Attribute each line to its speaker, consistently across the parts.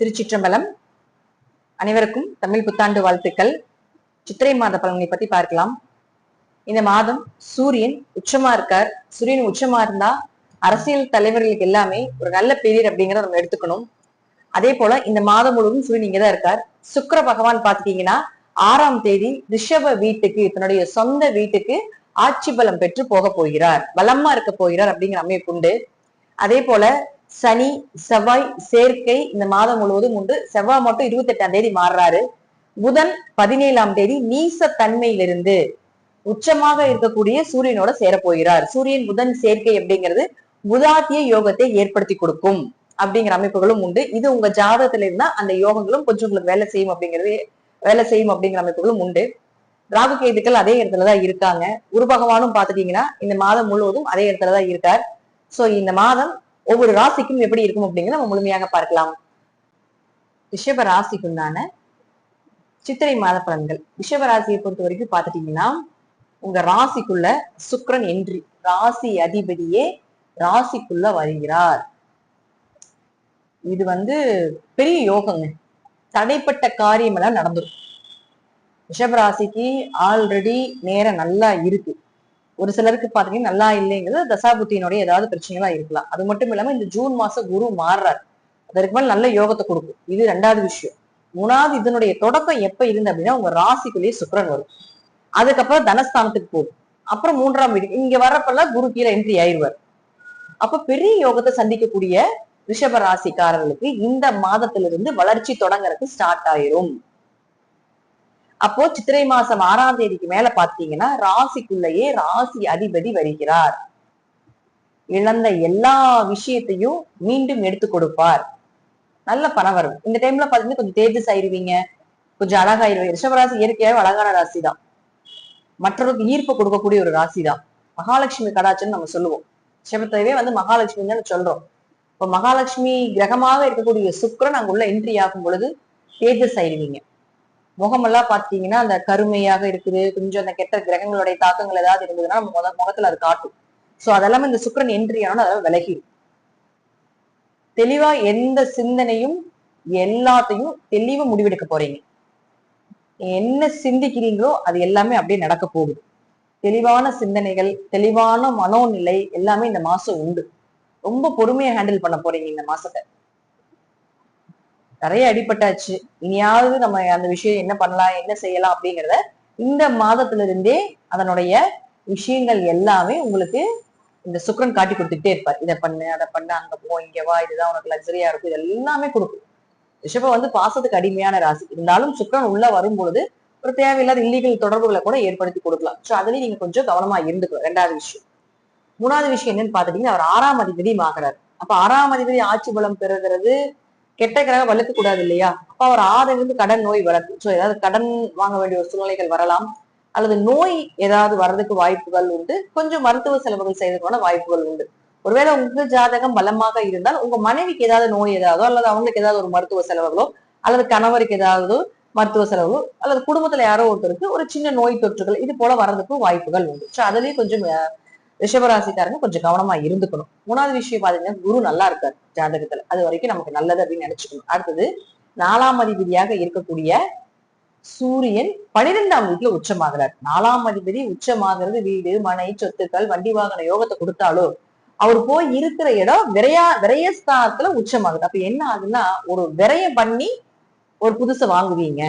Speaker 1: திருச்சிற்றம்பலம். அனைவருக்கும் தமிழ் புத்தாண்டு வாழ்த்துக்கள். சித்திரை மாத பலன்களை பத்தி பார்க்கலாம். இந்த மாதம் சூரியன் உச்சமா இருக்கார். சூரியன் உச்சமா இருந்தா அரசியல் தலைவர்களுக்கு எல்லாமே ஒரு நல்ல பீரியட் அப்படிங்கிறத நம்ம எடுத்துக்கணும். அதே போல இந்த மாதம் முழுவதும் சூரியன் இங்கதான் இருக்கார். சுக்கிர பகவான் பாத்துட்டீங்கன்னா 6ஆம் தேதி ரிஷப வீட்டுக்கு, தன்னுடைய சொந்த வீட்டுக்கு ஆட்சி பலம் பெற்று போக போகிறார், பலமா இருக்க போகிறார் அப்படிங்கிற அமைப்பு உண்டு. அதே போல சனி செவ்வாய் சேர்க்கை இந்த மாதம் முழுவதும் உண்டு. செவ்வாய் மட்டும் 28ஆம் தேதி மாறுறாரு. புதன் 17ஆம் தேதி நீச தன்மையிலிருந்து உச்சமாக இருக்கக்கூடிய சூரியனோட சேரப்போகிறார். சூரியன் புதன் சேர்க்கை அப்படிங்கிறது புதாத்திய யோகத்தை ஏற்படுத்தி கொடுக்கும் அப்படிங்கிற அமைப்புகளும் உண்டு. இது உங்க ஜாதகத்துல இருந்தா அந்த யோகங்களும் கொஞ்சம் உங்களுக்கு வேலை செய்யும் அப்படிங்கிற அமைப்புகளும் உண்டு. ராகு கேதுக்கள் அதே இடத்துலதான் இருக்காங்க. குரு பகவானும் பாத்துட்டீங்கன்னா இந்த மாதம் முழுவதும் அதே இடத்துலதான் இருக்கார். சோ இந்த மாதம் ஒவ்வொரு ராசிக்கும் எப்படி இருக்கும் அப்படிங்கிறத நம்ம முழுமையாக பார்க்கலாம். ரிஷப ராசிக்குண்டான சித்திரை மாத பலன்கள். ரிஷப ராசியை பொறுத்த வரைக்கும் பாத்துட்டீங்கன்னா உங்க ராசிக்குள்ள சுக்கிரன் என்ட்ரி, ராசி அதிபதியே ராசிக்குள்ள வருகிறார். இது பெரிய யோகங்க. தடைப்பட்ட காரியம் எல்லாம் நடந்துடும். ரிஷபராசிக்கு ஆல்ரெடி நேரம் நல்லா இருக்கு. ஒரு சிலருக்கு பாத்தீங்கன்னா நல்லா இல்லைங்கிறது தசாபுத்தியினுடைய ஏதாவது பிரச்சனைகளா இருக்கலாம். அது மட்டும் இல்லாம இந்த ஜூன் மாசம் குரு மாறுறாரு, அதற்கு மேல நல்ல யோகத்தை கொடுக்கும். இது 2வது விஷயம். 3வது, இதனுடைய தொடக்கம் எப்ப இருந்து அப்படின்னா உங்க ராசிக்குள்ளேயே சுக்கிரன் வரும். அதுக்கப்புறம் தனஸ்தானத்துக்கு போகும். அப்புறம் 3ஆம் வீடு இங்க வர்றப்பெல்லாம் குரு கீழே என்ட்ரி ஆயிடுவார். அப்ப பெரிய யோகத்தை சந்திக்கக்கூடிய ரிஷப ராசிக்காரர்களுக்கு இந்த மாதத்திலிருந்து வளர்ச்சி தொடங்கறதுக்கு ஸ்டார்ட் ஆயிரும். அப்போ சித்திரை மாசம் 6ஆம் தேதிக்கு மேல பாத்தீங்கன்னா ராசிக்குள்ளேயே ராசி அதிபதி வருகிறார். இழந்த எல்லா விஷயத்தையும் மீண்டும் எடுத்து கொடுப்பார். நல்ல பணம் வரும். இந்த டைம்ல பாத்தீங்கன்னா கொஞ்சம் தேஜஸ் ஆயிருவீங்க, கொஞ்சம் அழகாயிருவீங்க. ரிஷபராசி இயற்கையாவே அழகான ராசி தான். மற்றவருக்கு ஈர்ப்பு கொடுக்கக்கூடிய ஒரு ராசி தான். மகாலட்சுமி கடாட்சம்னு நம்ம சொல்லுவோம். ரிஷபத்தையே மகாலட்சுமி தான் சொல்றோம். இப்ப மகாலட்சுமி கிரகமாக இருக்கக்கூடிய சுக்கிரன் அங்குள்ள என்ட்ரி ஆகும் பொழுது தேஜஸ் ஆயிருவீங்க. முகமெல்லாம் பாத்தீங்கன்னா அந்த கருமையாக இருக்குது. கொஞ்சம் அந்த கெட்ட கிரகங்களுடைய தாக்கங்கள் ஏதாவது இருந்ததுன்னா முகத்துல அது காட்டும். சோ அதெல்லாமே இந்த சுக்கிரன் என்ட்ரி ஆனாலும் அதெல்லாம் விலகிடும். தெளிவா எந்த சிந்தனையும் எல்லாத்தையும் தெளிவா முடிவெடுக்க போறீங்க. என்ன சிந்திக்கிறீங்களோ அது எல்லாமே அப்படியே நடக்க போகுது. தெளிவான சிந்தனைகள், தெளிவான மனோநிலை எல்லாமே இந்த மாசம் உண்டு. ரொம்ப பொறுமையா ஹேண்டில் பண்ண போறீங்க இந்த மாசத்தை. நிறைய அடிபட்டாச்சு, இனியாவது நம்ம அந்த விஷயம் என்ன பண்ணலாம், என்ன செய்யலாம் அப்படிங்கிறத இந்த மாதத்துல இருந்தே அதனுடைய விஷயங்கள் எல்லாமே உங்களுக்கு இந்த சுக்கிரன் காட்டி கொடுத்துட்டே இருப்பார். இதை பண்ணு, அதை பண்ணு, அங்க போ, இங்க வா, இதுதான் உனக்கு லக்ஸரியா இருக்கும், இது எல்லாமே கொடுக்கும். ரிஷபம் பாசத்துக்கு அடிமையான ராசி. இருந்தாலும் சுக்கிரன் உள்ள வரும்பொழுது ஒரு தேவையில்லாத இல்லீகல் தொடர்புகளை கூட ஏற்படுத்தி கொடுக்கலாம். சோ அதுலயும் நீங்க கொஞ்சம் கவனமா இருந்துக்கணும். 2வது விஷயம். 3வது விஷயம் என்னன்னு பாத்துட்டீங்கன்னா அவர் 6ஆம் அதிபதி ஆகிறார். அப்ப 6ஆம் அதிபதி ஆட்சி பலம் பெறுகிறது. கெட்ட கிரகம் வலுக்க கூடாது இல்லையா? அப்ப அவர் 6லிருந்து கடன் நோய் வராது. சோ ஏதாவது கடன் வாங்க வேண்டிய ஒரு சூழ்நிலைகள் வரலாம், அல்லது நோய் ஏதாவது வர்றதுக்கு வாய்ப்புகள் உண்டு. கொஞ்சம் மருத்துவ செலவுகள் செய்வதற்கான வாய்ப்புகள் உண்டு. ஒருவேளை உங்க ஜாதகம் பலமாக இருந்தால் உங்க மனைவிக்கு ஏதாவது நோய் ஏதாவதோ, அல்லது அவங்களுக்கு ஏதாவது ஒரு மருத்துவ செலவுகளோ, அல்லது கணவருக்கு ஏதாவது மருத்துவ செலவுகளோ, அல்லது குடும்பத்துல யாரோ ஒருத்தருக்கு ஒரு சின்ன நோய் தொற்றுகள் இது போல வர்றதுக்கு வாய்ப்புகள் உண்டு. சோ அதுலயும் கொஞ்சம் ரிஷபராசிக்காரங்க கொஞ்சம் கவனமா இருந்துக்கணும். 3வது விஷயம் பாத்தீங்கன்னா குரு நல்லா இருக்காரு ஜாதகத்துல. அது வரைக்கும் நமக்கு நல்லது அப்படின்னு நினைச்சுக்கணும். அடுத்தது 4ஆம் அதிபதியாக இருக்கக்கூடிய சூரியன் 12ஆம் வீட்டுல உச்சமாகிறார். 4ஆம் அதிபதி உச்சமாகிறது வீடு, மனை, சொத்துக்கள், வண்டி வாகன யோகத்தை கொடுத்தாலோ அவர் போய் இருக்கிற இடம் விரயஸ்தானத்துல உச்சமாகுது. அப்ப என்ன ஆகுதுன்னா ஒரு விரயம் பண்ணி ஒரு புதுசை வாங்குவீங்க,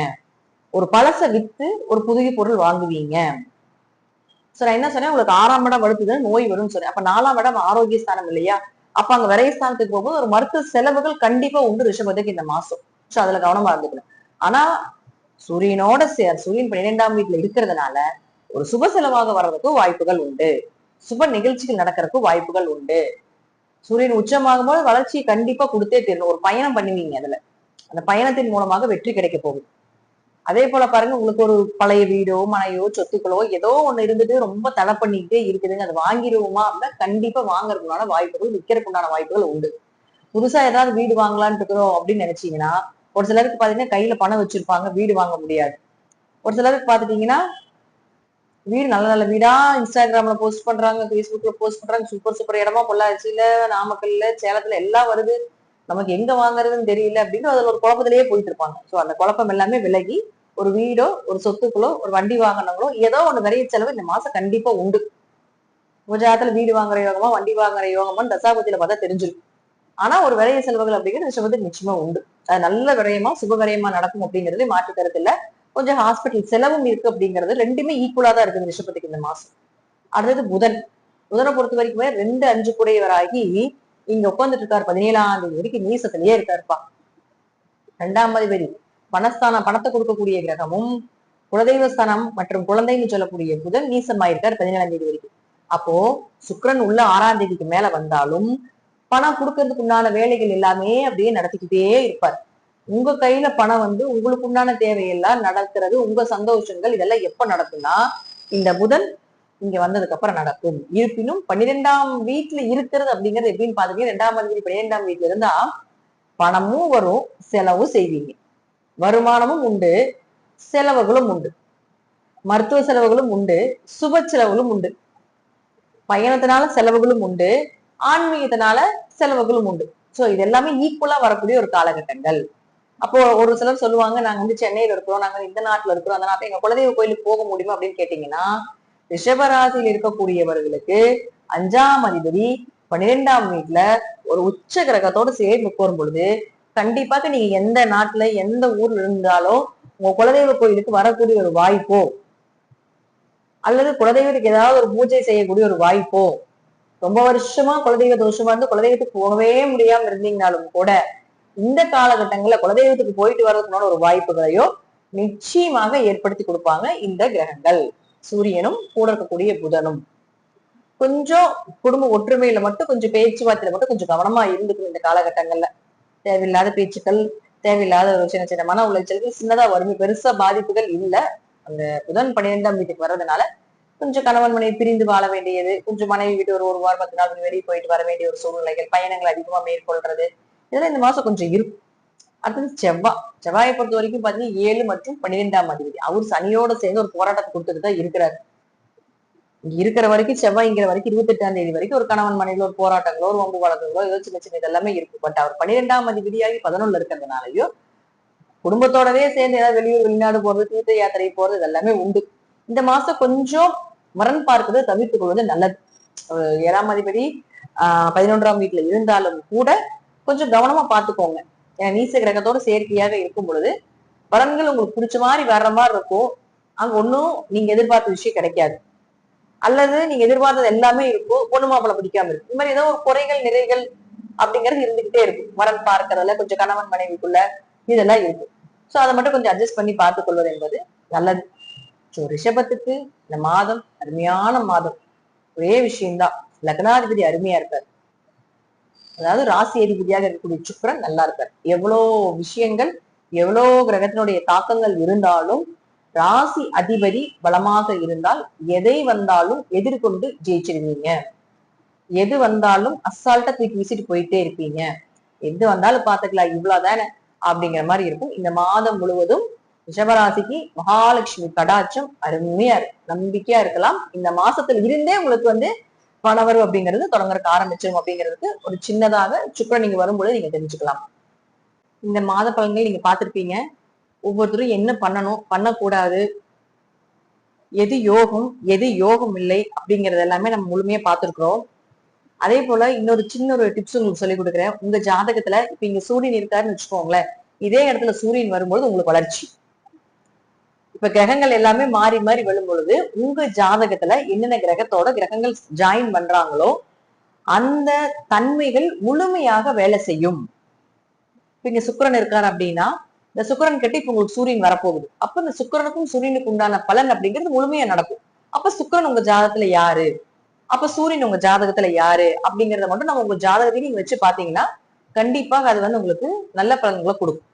Speaker 1: ஒரு பழச வித்து ஒரு புதிய பொருள் வாங்குவீங்க. சோ நான் என்ன சொன்னேன், உங்களுக்கு 6ஆம் இடம் வலுத்துதான் நோய் வரும்னு சொன்னேன். அப்ப 4ஆம் இடம் ஆரோக்கிய ஸ்தானம் இல்லையா? அப்ப அங்க விரயஸ்தானத்துக்கு போகும்போது ஒரு மருத்துவ செலவுகள் கண்டிப்பா உண்டு ரிஷபத்துக்கு இந்த மாசம். சோ அதுல கவனமா இருந்துக்கணும். ஆனா சூரியன் 12ஆம் வீட்டுல இருக்கிறதுனால ஒரு சுப செலவாக வர்றதுக்கு வாய்ப்புகள் உண்டு. சுப நிகழ்ச்சிகள் நடக்கிறதுக்கு வாய்ப்புகள் உண்டு. சூரியன் உச்சமாகும் போது வளர்ச்சியை கண்டிப்பா கொடுத்தே தீரணும். ஒரு பயணம் பண்ணுவீங்க, அதுல அந்த பயணத்தின் மூலமாக வெற்றி கிடைக்க போகுது. அதே போல பாருங்க, உங்களுக்கு ஒரு பழைய வீடோ மனையோ சொத்துக்களோ ஏதோ ஒண்ணு இருந்துட்டு ரொம்ப தடை பண்ணிக்கிட்டே இருக்குதுங்க, அது வாங்கிடுவோமா அப்படின்னா கண்டிப்பா வாங்குறதுக்குண்டான வாய்ப்புகள், விற்கிறதுக்குண்டான வாய்ப்புகள் உண்டு. புதுசா ஏதாவது வீடு வாங்கலான்னு இருக்கிறோம் அப்படின்னு நினைச்சீங்கன்னா ஒரு சிலருக்கு பாத்தீங்கன்னா கையில பணம் வச்சிருப்பாங்க, வீடு வாங்க முடியாது. ஒரு சிலருக்கு பாத்துட்டீங்கன்னா வீடு நல்ல நல்ல வீடா இன்ஸ்டாகிராம்ல போஸ்ட் பண்றாங்க, பேஸ்புக்ல போஸ்ட் பண்றாங்க, சூப்பர் சூப்பர் இடமா பொள்ளாச்சியில, நாமக்கல்ல, சேலத்துல எல்லாம் வருது. நமக்கு எங்க வாங்குறதுன்னு தெரியல அப்படின்னு அதுல ஒரு குழப்பத்திலேயே போயிட்டு இருப்பாங்க. சோ அந்த குழப்பம் எல்லாமே விலகி ஒரு வீடோ, ஒரு சொத்துக்களோ, ஒரு வண்டி வாகனங்களோ ஏதோ ஒண்ணு விரைய செலவு இந்த மாசம் கண்டிப்பா உண்டு. குஜராத்ல வீடு வாங்குற யோகமா, வண்டி வாங்குற யோகமா தசாபதியில பார்த்தா தெரிஞ்சிருக்கும். ஆனா ஒரு விரைய செலவுகள் அப்படிங்கிறது ரிஷபத்துக்கு நிச்சயமா உண்டு. அது நல்ல விரயமா சுப விரயமா நடக்கும் அப்படிங்கிறது மாற்று கருத்து இல்ல. கொஞ்சம் ஹாஸ்பிட்டல் செலவும் இருக்கு அப்படிங்கிறது ரெண்டுமே ஈக்குவலா தான் இருக்குது ரிஷபத்துக்கு இந்த மாசம். அடுத்தது புதன். புதனை பொறுத்த வரைக்குமே 2, 5 கூடையவராகி இங்க உட்கார்ந்துட்டு இருக்காரு 17ஆம் தேதி வரைக்கும் நீசத்திலேயே இருக்காருப்பா. 2ஆம் அதிபதி பணஸ்தானம், பணத்தை கொடுக்கக்கூடிய கிரகமும் குலதெய்வஸ்தானம் மற்றும் குழந்தைன்னு சொல்லக்கூடிய புதன் நீசமாயிருக்காரு 17ஆம் தேதி வரைக்கும். அப்போ சுக்கிரன் உள்ள 6ஆம் தேதிக்கு மேல வந்தாலும் பணம் கொடுக்கறதுக்கு உண்டான வேலைகள் எல்லாமே அப்படியே நடத்திக்கிட்டே இருப்பார். உங்க கையில பணம் உங்களுக்கு உண்டான தேவையெல்லாம் நடக்கிறது, உங்க சந்தோஷங்கள் இதெல்லாம் எப்ப நடக்கும்னா இந்த புதன் இங்க வந்ததுக்கு அப்புறம் நடக்கும். இருப்பினும் 12ஆம் வீட்டுல இருக்கிறது அப்படிங்கிறது எப்படின்னு பாத்தீங்கன்னா 2ஆம் அதிபதி 12ஆம் வீட்டுல இருந்தா பணமும் வரும், செலவும் செய்வீங்க. வருமானமும் உண்டு, செலவுகளும் உண்டு, மருத்துவ செலவுகளும் உண்டு, சுப செலவுகளும் உண்டு, பயணத்தினால செலவுகளும் உண்டு, ஆன்மீகத்தினால செலவுகளும் உண்டு. சோ இது எல்லாமே ஈக்குவலா வரக்கூடிய ஒரு காலகட்டங்கள். அப்போ ஒரு சிலர் சொல்லுவாங்க, நாங்க சென்னையில இருக்கிறோம், நாங்க இந்த நாட்டுல இருக்கிறோம், அந்த நாட்டுல எங்க குலதெய்வ கோயிலுக்கு போக முடியுமா அப்படின்னு கேட்டீங்கன்னா ரிஷபராசியில் இருக்கக்கூடியவர்களுக்கு 5ஆம் அதிபதி 12ஆம் வீட்டுல ஒரு உச்ச கிரகத்தோட சேர்ந்து போரும் பொழுது கண்டிப்பாக நீங்க எந்த நாட்டுல எந்த ஊர்ல இருந்தாலும் உங்க குலதெய்வ கோயிலுக்கு வரக்கூடிய ஒரு வாய்ப்போ அல்லது குலதெய்வத்துக்கு ஏதாவது ஒரு பூஜை செய்யக்கூடிய ஒரு வாய்ப்போ, ரொம்ப வருஷமா குலதெய்வ தோஷமா இருந்து குலதெய்வத்துக்கு போகவே முடியாம இருந்தீங்கனாலும் கூட இந்த காலகட்டங்கள்ல குலதெய்வத்துக்கு போயிட்டு வர்றதுக்குனால ஒரு வாய்ப்புகளையோ நிச்சயமாக ஏற்படுத்தி கொடுப்பாங்க இந்த கிரகங்கள். சூரியனும் கூட இருக்கக்கூடிய புதனும். கொஞ்சம் குடும்ப ஒற்றுமையில மட்டும் கொஞ்சம் பேச்சுவார்த்தையில மட்டும் கொஞ்சம் கவனமா இருந்துக்கணும் இந்த காலகட்டங்கள்ல. தேவையில்லாத பேச்சுக்கள், தேவையில்லாத ஒரு சின்ன சின்ன மன உளைச்சல்கள் சின்னதா வறுமை, பெருசா பாதிப்புகள் இல்ல. அந்த புதன் 12ஆம் வீட்டுக்கு வர்றதுனால கொஞ்சம் கணவன் மனைவி பிரிந்து வாழ வேண்டியது, கொஞ்சம் மனைவி வீட்டு ஒரு வாரம் 10 நாள் வெளியே போயிட்டு வர வேண்டிய ஒரு சூழ்நிலைகள், பயணங்கள் அதிகமா மேற்கொள்றது இதெல்லாம் இந்த மாசம் கொஞ்சம் இருக்கும். அடுத்தது செவ்வாயை பொறுத்த வரைக்கும் பாத்தீங்கன்னா 7 மற்றும் 12ஆம் அதிபதி. அவர் சனியோட சேர்ந்து ஒரு போராட்டத்தை கொடுத்துட்டு தான் இருக்கிறாரு. இங்க இருக்கிற வரைக்கும் செவ்வாய்ங்கிற வரைக்கும் 28ஆம் தேதி வரைக்கும் ஒரு கணவன் மனைவில ஒரு போராட்டங்களோ, ஒரு வம்பு வழக்குகளோ ஏதோ சின்ன சின்ன இதெல்லாமே இருக்கும். பட் அவர் 12ஆம் அதிபதியாகி 11ல இருக்கிறதுனாலயோ குடும்பத்தோடவே சேர்ந்து ஏதாவது வெளியூர் வெளிநாடு போறது, தீர்த்த யாத்திரை போறது இதெல்லாமே உண்டு. இந்த மாசம் கொஞ்சம் வரன் பார்க்கிறது தவிர்த்துக் கொள்வது நல்லது. 7ஆம் அதிபதி 11ஆம் வீட்டுல இருந்தாலும் கூட கொஞ்சம் கவனமா பாத்துக்கோங்க. ஏன்னா நீச கிரகத்தோட செயற்கையாக இருக்கும் பொழுது வரன்கள் உங்களுக்கு பிடிச்ச மாதிரி வர்ற மாதிரி இருக்கும். அங்க ஒன்னும் நீங்க எதிர்பார்த்த விஷயம் கிடைக்காது. அல்லது நீங்க எதிர்பார்த்தது எல்லாமே இருக்கும், பொண்ணு மாப்பிளை பிடிக்காம இருக்கு. இந்த மாதிரி ஏதோ ஒரு குறைகள் நிறைகள் அப்படிங்கிறது இருந்துகிட்டே இருக்கும். வரன் பார்க்கறதுல கொஞ்சம் கணவன் மனைவிக்குள்ள இதெல்லாம் இருக்கும். சோ அதை மட்டும் கொஞ்சம் அட்ஜஸ்ட் பண்ணி பார்த்துக் கொள்வது என்பது நல்லது. சோ ரிஷபத்துக்கு இந்த மாதம் அருமையான மாதம். ஒரே விஷயம்தான், லக்னாதிபதி அருமையா இருக்காரு. அதாவது ராசி அதிபதியாக இருக்கக்கூடிய சுக்கிரன் நல்லா இருக்காரு. எவ்வளவு விஷயங்கள், எவ்வளவு கிரகத்தினுடைய தாக்கங்கள் இருந்தாலும் ராசி அதிபதி பலமாக இருந்தால் எதை வந்தாலும் எதிர்கொண்டு ஜெயிச்சிருவீங்க. எது வந்தாலும் அசால்ட்டா தூக்கி வீசிட்டு போயிட்டே இருப்பீங்க. எது வந்தாலும் பாத்துக்கலாம், இவ்வளவுதானே அப்படிங்கிற மாதிரி இருக்கும். இந்த மாதம் முழுவதும் ரிஷபராசிக்கு மகாலட்சுமி கடாட்சம் அருமையா இருக்கு. நம்பிக்கையா இருக்கலாம். இந்த மாசத்துல இருந்தே உங்களுக்கு பணவரவு அப்படிங்கிறது தொடங்குறதுக்கு ஆரம்பிச்சிடும் அப்படிங்கிறதுக்கு ஒரு சின்னதாக சுக்கிரன் நீங்க வரும்பொழுது நீங்க தெரிஞ்சுக்கலாம். இந்த மாத பலன்கள் நீங்க பார்த்திருப்பீங்க. ஒவ்வொருத்தரும் என்ன பண்ணணும், பண்ணக்கூடாது, எது யோகம் எது யோகம் இல்லை அப்படிங்கறது எல்லாமே நம்ம முழுமையா பார்த்திருக்கிறோம். அதே போல இன்னொரு சின்ன ஒரு டிப்ஸ் உங்களுக்கு சொல்லி கொடுக்குறேன். உங்க ஜாதகத்துல இப்ப இங்க சூரியன் இருக்காருன்னு வச்சுக்கோங்களேன், இதே இடத்துல சூரியன் வரும்போது உங்களுக்கு வளர்ச்சி. இப்ப கிரகங்கள் எல்லாமே மாறி மாறி வரும் பொழுது உங்க ஜாதகத்துல என்னென்ன கிரகத்தோட கிரகங்கள் ஜாயின் பண்றாங்களோ அந்த தன்மைகள் முழுமையாக வேலை செய்யும். இப்ப இங்க சுக்கிரன் இருக்காரு அப்படின்னா இந்த சுக்கிரன் கட்டி இப்ப உங்களுக்கு சூரியன் வரப்போகுது. அப்ப இந்த சுக்கிரனுக்கும் சூரியனுக்கு உண்டான பலன் அப்படிங்கிறது முழுமையா நடக்கும். அப்ப சுக்கிரன் உங்க ஜாதகத்துல யாரு, அப்ப சூரியன் உங்க ஜாதகத்துல யாரு அப்படிங்கறத மட்டும் நம்ம உங்க ஜாதகத்தையும் நீங்க வச்சு பாத்தீங்கன்னா கண்டிப்பாக அது உங்களுக்கு நல்ல பலன்களை கொடுக்கும்.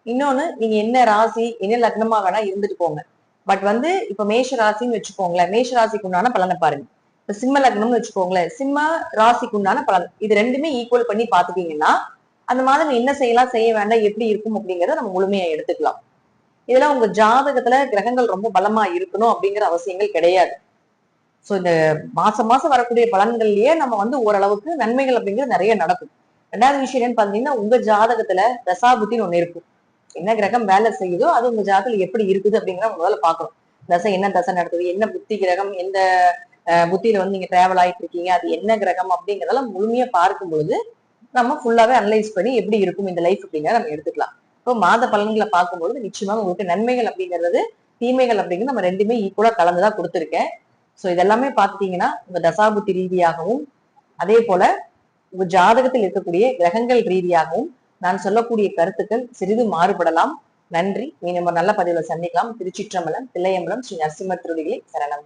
Speaker 1: இன்னொன்னு, நீங்க என்ன ராசி என்ன லக்னமா வேணா இருந்துட்டு போங்க. பட் இப்ப மேஷ ராசின்னு வச்சுக்கோங்களேன், மேஷ ராசிக்கு உண்டான பலனை பாருங்க. இப்ப சிம்ம லக்னம்னு வச்சுக்கோங்களேன், சிம்ம ராசிக்கு உண்டான பலன் இது ரெண்டுமே ஈக்குவல் பண்ணி பாத்துட்டீங்கன்னா அந்த மாதிரி என்ன செய்யலாம் செய்ய வேண்டாம் எப்படி இருக்கும் அப்படிங்கறத நம்ம முழுமையா எடுத்துக்கலாம். இதெல்லாம் உங்க ஜாதகத்துல கிரகங்கள் ரொம்ப பலமா இருக்கணும் அப்படிங்கிற அவசியங்கள் கிடையாது. சோ இந்த மாசம் மாசம் வரக்கூடிய பலன்கள்லயே நம்ம ஓரளவுக்கு நன்மைகள் அப்படிங்கிறது நிறைய நடக்கும். ரெண்டாவது விஷயம் என்னன்னு பாத்தீங்கன்னா, உங்க ஜாதகத்துல தசாபுத்தின்னு ஒண்ணு இருக்கும். என்ன கிரகம் வேலை செய்யுதோ அது உங்க ஜாதகத்துல எப்படி இருக்குது அப்படிங்கிறத முதல்ல பார்க்கணும். தசை என்ன தசை நடக்குது, என்ன புத்தி கிரகம், எந்த புத்தியில வந்து நீங்க டிராவல் ஆயிட்டு இருக்கீங்க, அது என்ன கிரகம் அப்படிங்கிறதெல்லாம் முழுமையா பார்க்கும் பொழுது நம்ம ஃபுல்லாவே அனலைஸ் பண்ணி எப்படி இருக்கும் இந்த லைஃப் அப்படிங்கிறத நம்ம எடுத்துக்கலாம். இப்போ மாத பலன்களை பார்க்கும்பொழுது நிச்சயமா உங்களுக்கு நன்மைகள் அப்படிங்கிறது, தீமைகள் அப்படிங்கிறது நம்ம ரெண்டுமே ஈக்குவலா கலந்துதான் கொடுத்துருக்கேன். சோ இதெல்லாமே பாத்துட்டீங்கன்னா உங்க தசாபுத்தி ரீதியாகவும், அதே போல உங்க ஜாதகத்தில் இருக்கக்கூடிய கிரகங்கள் ரீதியாகவும் நான் சொல்லக்கூடிய கருத்துக்கள் சிறிது மாறுபடலாம். நன்றி. மீண்டும் ஒரு நல்ல பதிவுல சந்திக்கலாம். திருச்சிற்றம்பலம், தில்லையம்பலம், ஸ்ரீ நரசிம்மர் திருடிகளை சரணம்.